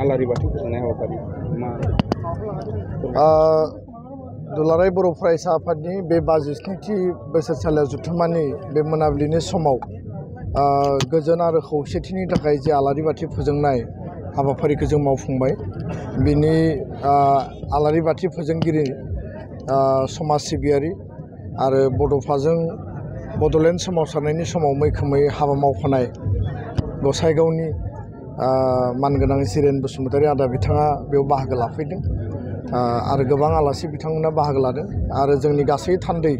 आलारि बाथि फोजोंनाय हाबाफारि मा दुलाराय बर' फरायसा आफादनि बे 52थि बोसोरसालिया जथुम्मानि बे मोनाबिलिनि समाव गोजोन आरो खौसेथिनि थाखाय जे आलारि बाथि फोजोंनाय हाबाफारिखौ जों मावफुंबाय। बिनि आलारि बाथि फोजोंगिरि समाज सिबियारि आरो बड'फाजों बड'लेण्ड सोमावसारनायनि समाव मैखोमै हाबा मावफानाय गसाइगावनि मानगोनां जिरेन बसुमतारी आदा बिथाङा बेयाव बाहागो लाफैदों आरो गोबां आलासि बिथांमोना बाहागो लादों आरो जोंनि गासै थान्दै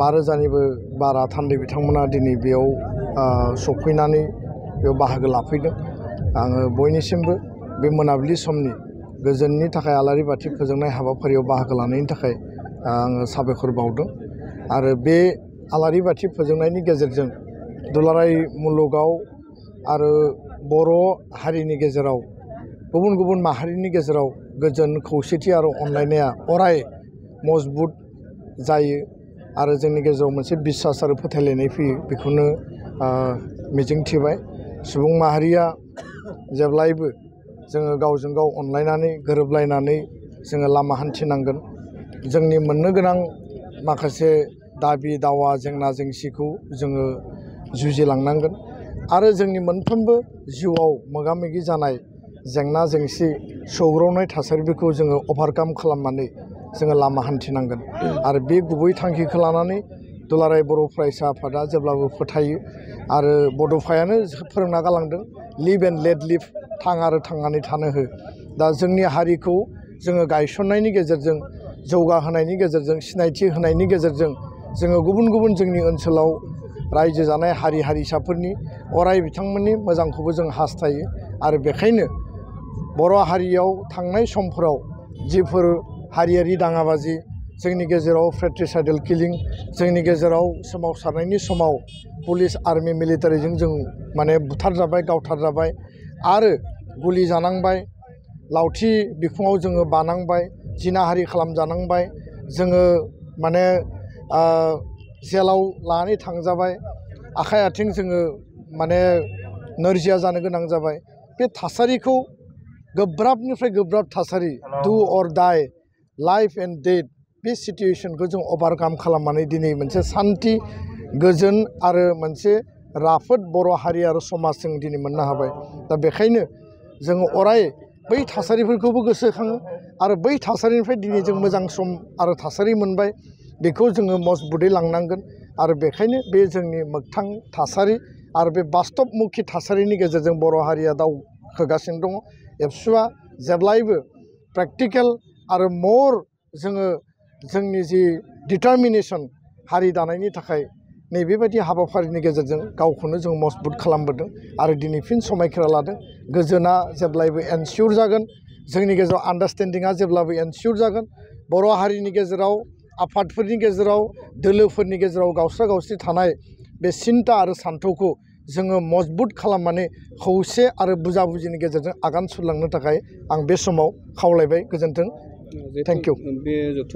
5,000निबो बारा थान्दै बिथांमोना दिनै बेयाव सफैनानै बेयाव बाहागो लाफैदों। आङो बयनिसिमबो बे मोनाबिलि समनि गोजोननि थाखाय आलारि बाथि फोजोंनाय हाबाफारियाव बाहागो लानायनि थाखाय आङो साबायखर बावदों आरो बे आलारि बाथि फोजोंनायनि गेजेरजों दुलाराय मुलुगाव आरो बर' हारिनि गेजेराव गुबुन गुबुन माहारिनि गेजेराव गोजोन खौसेथि आरो अनलायनाया अराय मजबुत जायो आरो जोंनि गेजेराव मोनसे बिसास आरो फोथायलायनाय फैयो। बेखौनो मिजिंथिबाय सुबुं माहारिया जेब्लायबो जोङो गावजों गाव अनलायनानै गोरोबलायनानै जोङो लामा हान्थिनांगोन। जोंनि मोननो गोनां माखासे दाबि दावा जेंना जेंसिखौ जोङो जुजिलांनांगोन आरो जोंनि मोनफ्रोमबो जिउआव मोगा मोगि जानाय जेंना जेंसि सौग्रावनाय थासारिफोरखौ जोङो अभारकाम खालामनानै जोङो लामा हान्थिनांगोन आरो बे गुबै थांखिखौ लानानै दुलाराय बर' फरायसा आफादा जेब्लाबो फोथायो आरो बड'फायानो फोरोंना गालांदों लिभ एन्ड लेट लिभ, थां आरो थांनानै थानो हो। दा जोंनि हारिखौ जोङो गायसननायनि गेजेरजों जौगाहोनायनि गेजेरजों सिनायथि होनायनि गेजेरजों जोङो गुबुन गुबुन जोंनि ओनसोलाव रायजो जानाय हारि हारिसाफोरनि अराय बिथांमोननि मोजांखौबो जों हास्थायो आरो बेखायनो बर' हारियाव थांनाय समफोराव जिफोर हारियारि दाङाबाजि जोंनि गेजेराव फ्रेट्रिसाइडेल किलिं जोंनि गेजेराव सोमावसारनायनि समाव पुलिस आर्मि मिलिटारिजों जों माने बुथारजाबाय गावथारजाबाय आरो गुलि जानांबाय लावथि बिखुङाव जोङो बानांबाय जिनाहारि खालामजानांबाय जोङो माने जेलाव लानानै थांजाबाय आखाइ आथिं जोङो माने नोरजिया जानो गोनां जाबाय। बे थासारिखौ गोब्राबनिफ्राय गोब्राब थासारि डु अर डाइ लाइफ एन्ड डेथ बे सिटुएसनखौ जों अभारकाम खालामनानै दिनै मोनसे सान्थि गोजोन आरो मोनसे राफोद बर' हारि आरो समाज जों दिनै मोननो हाबाय। दा बेखायनो जोङो अराय बै थासारिफोरखौबो गोसोखाङो आरो बै थासारिनिफ्राय दिनै जों मोजां सम आरो थासारि मोनबाय बेखौ जोङो मजबुतै लांनांगोन आरो बेखायनो बे जोंनि मोगथां थासारि आरो बे बास्तबमुखि थासारिनि गेजेरजों बर' हारिया दावखोगासिनो दङ। एबसुआ जेब्लायबो प्रेक्टिकेल आरो मर जोङो जोंनि जि डिटारमिनेसन हारि दानायनि थाखाय नैबेबायदि हाबाफारिनि गेजेरजों गावखौनो जों मजबुत खालामबोदों आरो दिनै फिन समायखिरा लादों। गोजोना जेब्लायबो एनसियर जागोन, जोंनि गेजेराव आन्डारस्टेन्डिंआ जेब्लाबो एनसियर जागोन। बर' हारिनि गेजेराव आफादफोरनि गेजेराव दोलोफोरनि गेजेराव गावस्रा गावस्रि थानाय बे सिन्ता आरो सान्थौखौ जोङो मजबुत खालामनानै खौसे आरो बुजा बुजिनि गेजेरजों आगान सुरलांनो थाखाय आं बे समाव खावलायबाय। गोजोन्थों। Thank you.